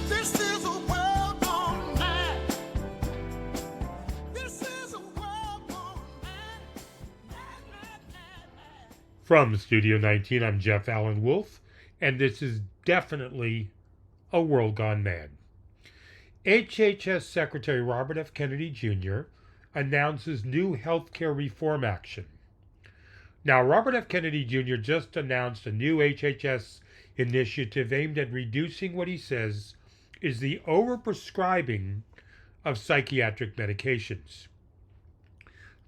This is a world gone mad. This is a world gone mad. Mad. From Studio 19, I'm Jeff Allen Wolf, and this is definitely a world gone mad. HHS Secretary Robert F. Kennedy Jr. announces new healthcare reform action. Now, Robert F. Kennedy Jr. just announced a new HHS initiative aimed at reducing what he says is the overprescribing of psychiatric medications.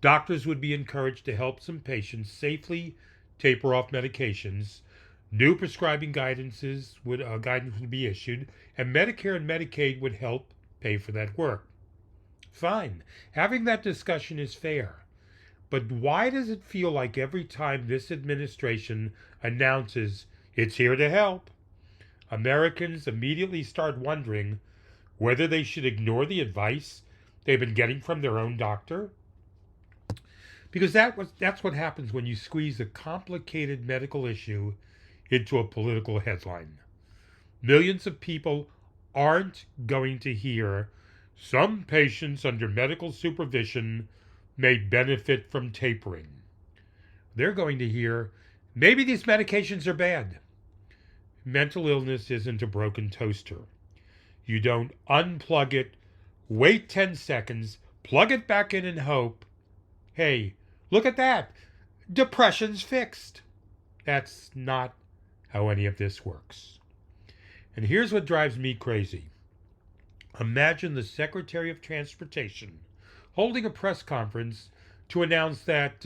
Doctors would be encouraged to help some patients safely taper off medications. New prescribing guidance would be issued, and Medicare and Medicaid would help pay for that work. Fine. Having that discussion is fair. But why does it feel like every time this administration announces it's here to help, Americans immediately start wondering whether they should ignore the advice they've been getting from their own doctor? Because that's what happens when you squeeze a complicated medical issue into a political headline. Millions of people aren't going to hear some patients under medical supervision may benefit from tapering. They're going to hear maybe these medications are bad. Mental illness isn't a broken toaster. You don't unplug it, wait 10 seconds, plug it back in and hope, hey, look at that, depression's fixed. That's not how any of this works. And here's what drives me crazy. Imagine the Secretary of Transportation holding a press conference to announce that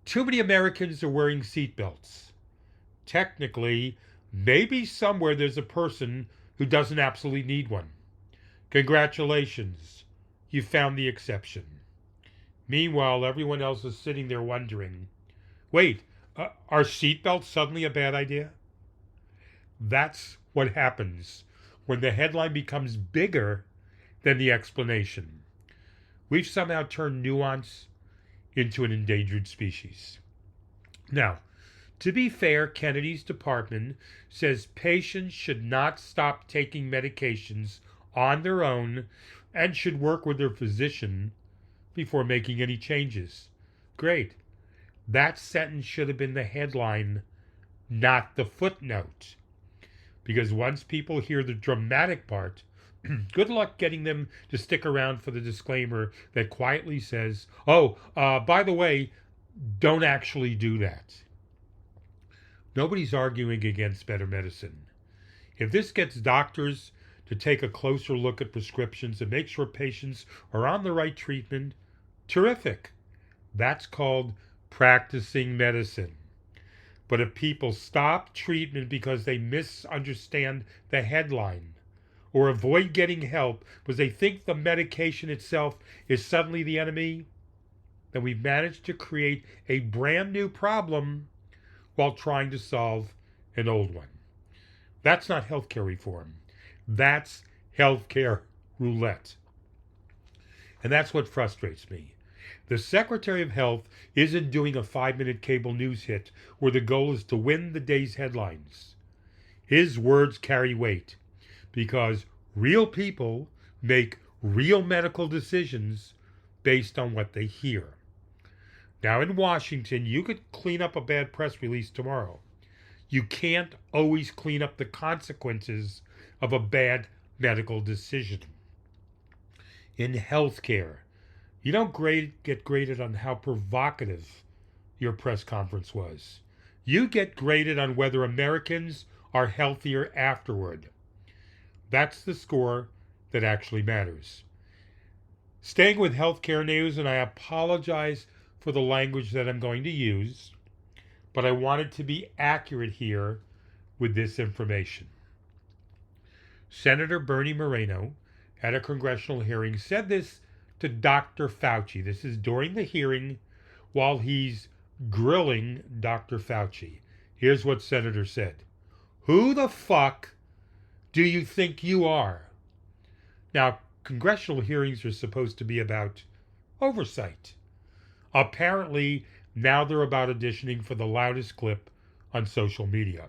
too many Americans are wearing seatbelts. Technically, maybe somewhere there's a person who doesn't absolutely need one. Congratulations, you found the exception. Meanwhile, everyone else is sitting there wondering, wait, are seatbelts suddenly a bad idea? That's what happens when the headline becomes bigger than the explanation. We've somehow turned nuance into an endangered species. Now, to be fair, Kennedy's department says patients should not stop taking medications on their own and should work with their physician before making any changes. Great. That sentence should have been the headline, not the footnote. Because once people hear the dramatic part, good luck getting them to stick around for the disclaimer that quietly says, by the way, don't actually do that. Nobody's arguing against better medicine. If this gets doctors to take a closer look at prescriptions and make sure patients are on the right treatment, terrific. That's called practicing medicine. But if people stop treatment because they misunderstand the headline or avoid getting help because they think the medication itself is suddenly the enemy, then we've managed to create a brand new problem while trying to solve an old one. That's not healthcare reform. That's healthcare roulette. And that's what frustrates me. The Secretary of Health isn't doing a 5-minute cable news hit where the goal is to win the day's headlines. His words carry weight because real people make real medical decisions based on what they hear. Now in Washington, you could clean up a bad press release tomorrow. You can't always clean up the consequences of a bad medical decision. In healthcare, you don't get graded on how provocative your press conference was. You get graded on whether Americans are healthier afterward. That's the score that actually matters. Staying with healthcare news, and I apologize for the language that I'm going to use, but I wanted to be accurate here with this information. Senator Bernie Moreno, at a congressional hearing, said this to Dr. Fauci. This is during the hearing while he's grilling Dr. Fauci. Here's what Senator said. Who the fuck do you think you are? Now, congressional hearings are supposed to be about oversight. Apparently, now they're about auditioning for the loudest clip on social media.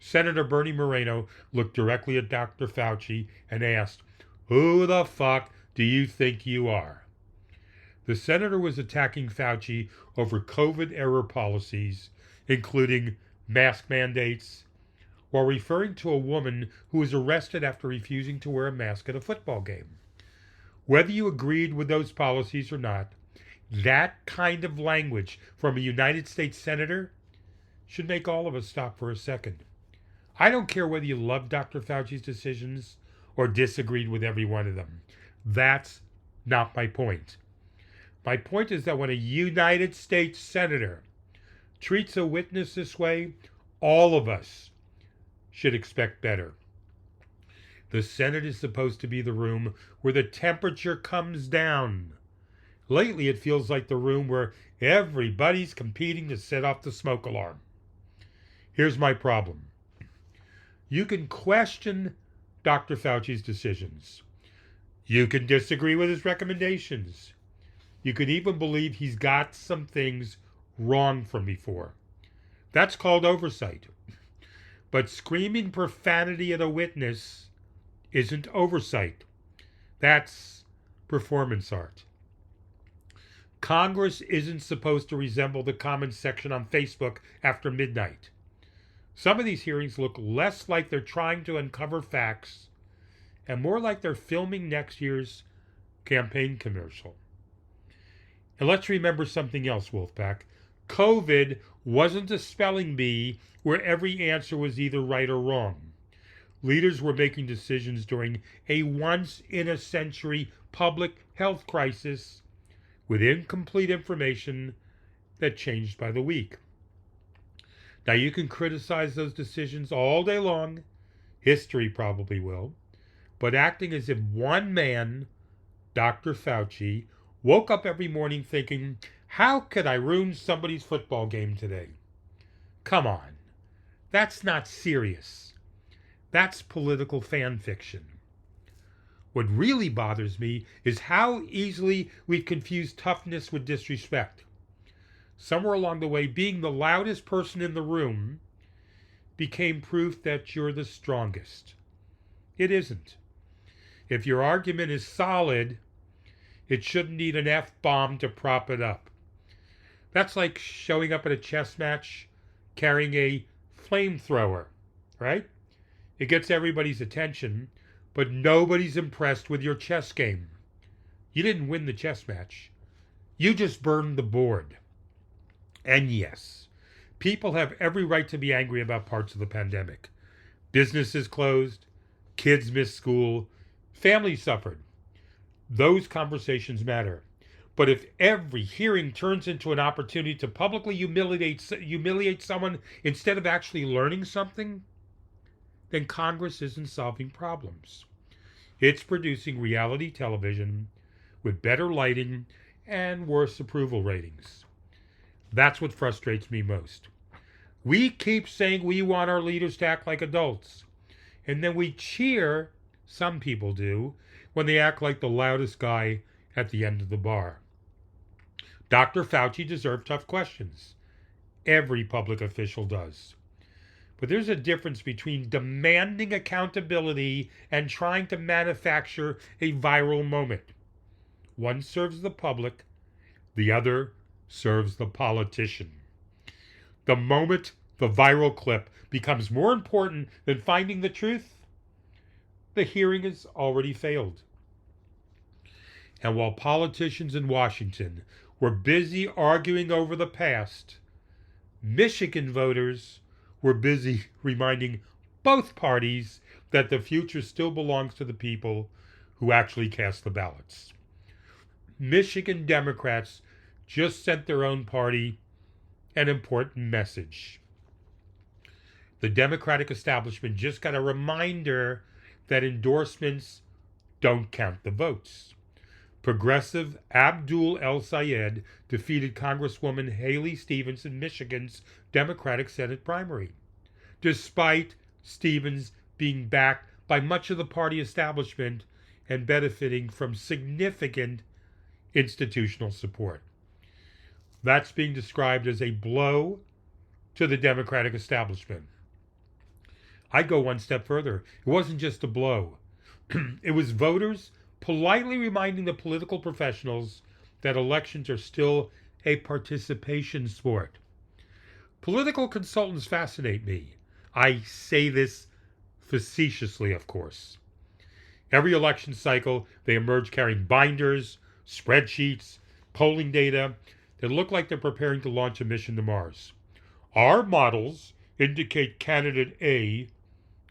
Senator Bernie Moreno looked directly at Dr. Fauci and asked, "Who the fuck do you think you are?" The senator was attacking Fauci over COVID-era policies, including mask mandates, while referring to a woman who was arrested after refusing to wear a mask at a football game. Whether you agreed with those policies or not, that kind of language from a United States senator should make all of us stop for a second. I don't care whether you love Dr. Fauci's decisions or disagreed with every one of them. That's not my point. My point is that when a United States senator treats a witness this way, all of us should expect better. The Senate is supposed to be the room where the temperature comes down. Lately, it feels like the room where everybody's competing to set off the smoke alarm. Here's my problem. You can question Dr. Fauci's decisions. You can disagree with his recommendations. You could even believe he's got some things wrong from before. That's called oversight. But screaming profanity at a witness isn't oversight. That's performance art. Congress isn't supposed to resemble the comments section on Facebook after midnight. Some of these hearings look less like they're trying to uncover facts and more like they're filming next year's campaign commercial. And let's remember something else, Wolfpack. COVID wasn't a spelling bee where every answer was either right or wrong. Leaders were making decisions during a once-in-a-century public health crisis with incomplete information that changed by the week. Now, you can criticize those decisions all day long. History probably will. But acting as if one man, Dr. Fauci, woke up every morning thinking, how could I ruin somebody's football game today? Come on. That's not serious. That's political fan fiction. What really bothers me is how easily we confuse toughness with disrespect. Somewhere along the way, being the loudest person in the room became proof that you're the strongest. It isn't. If your argument is solid, it shouldn't need an F-bomb to prop it up. That's like showing up at a chess match carrying a flamethrower, right? It gets everybody's attention, but nobody's impressed with your chess game. You didn't win the chess match. You just burned the board. And yes, people have every right to be angry about parts of the pandemic. Businesses closed, kids missed school, families suffered. Those conversations matter. But if every hearing turns into an opportunity to publicly humiliate someone instead of actually learning something, then Congress isn't solving problems. It's producing reality television with better lighting and worse approval ratings. That's what frustrates me most. We keep saying we want our leaders to act like adults, and then we cheer, some people do, when they act like the loudest guy at the end of the bar. Dr. Fauci deserved tough questions. Every public official does. But there's a difference between demanding accountability and trying to manufacture a viral moment. One serves the public, the other serves the politician. The moment the viral clip becomes more important than finding the truth, the hearing has already failed. And while politicians in Washington were busy arguing over the past, Michigan voters were busy reminding both parties that the future still belongs to the people who actually cast the ballots. Michigan Democrats just sent their own party an important message. The Democratic establishment just got a reminder that endorsements don't count the votes. Progressive Abdul El-Sayed defeated Congresswoman Haley Stevens in Michigan's Democratic Senate primary, despite Stevens being backed by much of the party establishment and benefiting from significant institutional support. That's being described as a blow to the Democratic establishment. I'd go one step further. It wasn't just a blow. It was voters politely reminding the political professionals that elections are still a participation sport. Political consultants fascinate me. I say this facetiously, of course. Every election cycle, they emerge carrying binders, spreadsheets, polling data that look like they're preparing to launch a mission to Mars. Our models indicate candidate A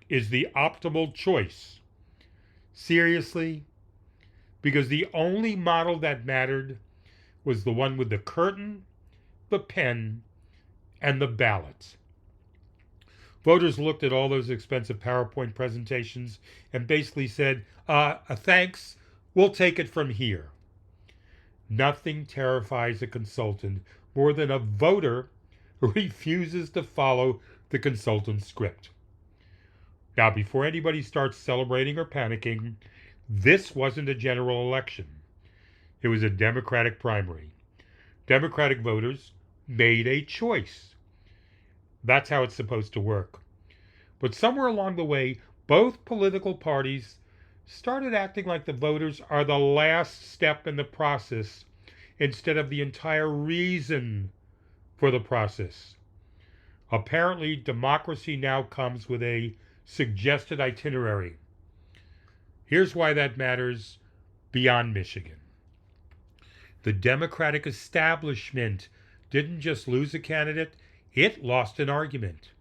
is the optimal choice. Seriously? Because the only model that mattered was the one with the curtain, the pen, and the ballot. Voters looked at all those expensive PowerPoint presentations and basically said, thanks, we'll take it from here. Nothing terrifies a consultant more than a voter who refuses to follow the consultant's script. Now, before anybody starts celebrating or panicking, this wasn't a general election. It was a Democratic primary. Democratic voters made a choice. That's how it's supposed to work. But somewhere along the way, both political parties started acting like the voters are the last step in the process instead of the entire reason for the process. Apparently, democracy now comes with a suggested itinerary. Here's why that matters beyond Michigan. The Democratic establishment didn't just lose a candidate, it lost an argument.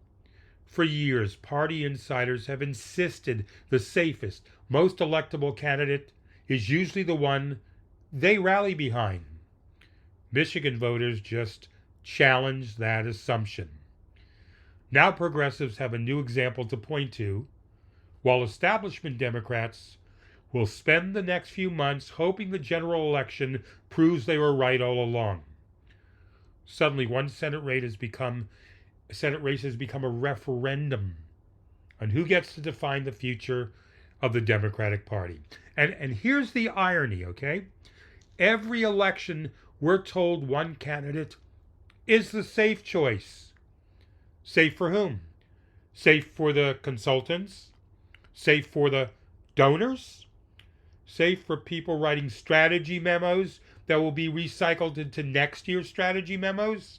For years, party insiders have insisted the safest, most electable candidate is usually the one they rally behind. Michigan voters just challenged that assumption. Now progressives have a new example to point to, while establishment Democrats will spend the next few months hoping the general election proves they were right all along. Suddenly, one Senate race has become a referendum on who gets to define the future of the Democratic Party. And here's the irony, okay? Every election, we're told one candidate is the safe choice. Safe for whom? Safe for the consultants? Safe for the donors? Safe for people writing strategy memos that will be recycled into next year's strategy memos?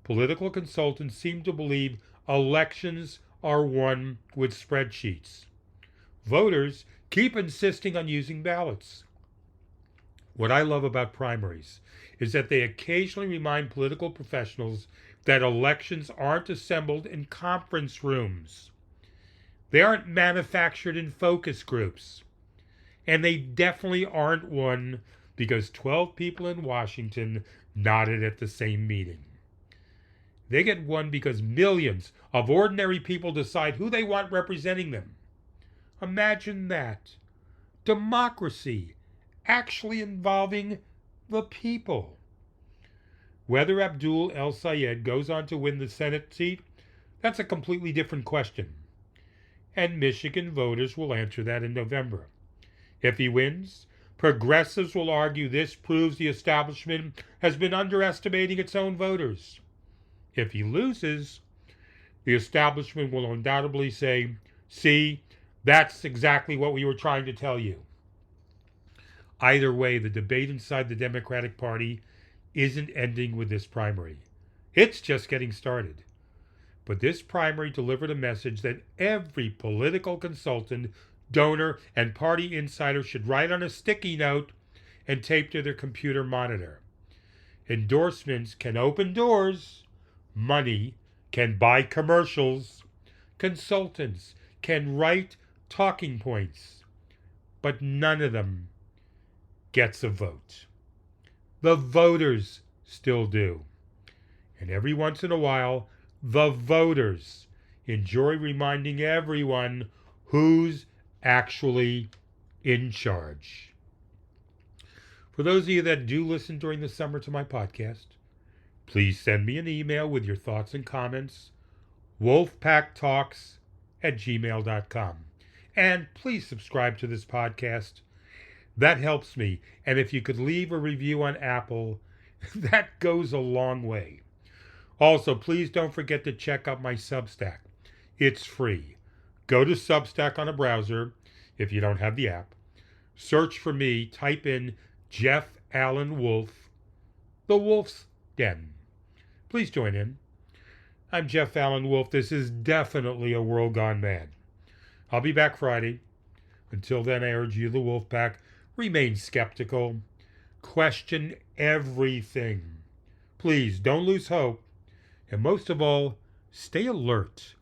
Political consultants seem to believe elections are won with spreadsheets. Voters keep insisting on using ballots. What I love about primaries is that they occasionally remind political professionals that elections aren't assembled in conference rooms. They aren't manufactured in focus groups. And they definitely aren't won because 12 people in Washington nodded at the same meeting. They get won because millions of ordinary people decide who they want representing them. Imagine that. Democracy actually involving the people. Whether Abdul El Sayed goes on to win the Senate seat, that's a completely different question. And Michigan voters will answer that in November. If he wins, progressives will argue this proves the establishment has been underestimating its own voters. If he loses, the establishment will undoubtedly say, see, that's exactly what we were trying to tell you. Either way, the debate inside the Democratic Party isn't ending with this primary. It's just getting started. But this primary delivered a message that every political consultant, donor, and party insider should write on a sticky note and tape to their computer monitor. Endorsements can open doors. Money can buy commercials. Consultants can write talking points. But none of them gets a vote. The voters still do. And every once in a while, the voters enjoy reminding everyone who's actually in charge. For those of you that do listen during the summer to my podcast, please send me an email with your thoughts and comments, wolfpacktalks@gmail.com. And please subscribe to this podcast. That helps me. And if you could leave a review on Apple, that goes a long way. Also, please don't forget to check out my Substack. It's free. Go to Substack on a browser if you don't have the app. Search for me. Type in Jeff Allen Wolf, The Wolf's Den. Please join in. I'm Jeff Allen Wolf. This is definitely a world gone mad. I'll be back Friday. Until then, I urge you, the Wolf Pack, remain skeptical. Question everything. Please don't lose hope. And most of all, stay alert.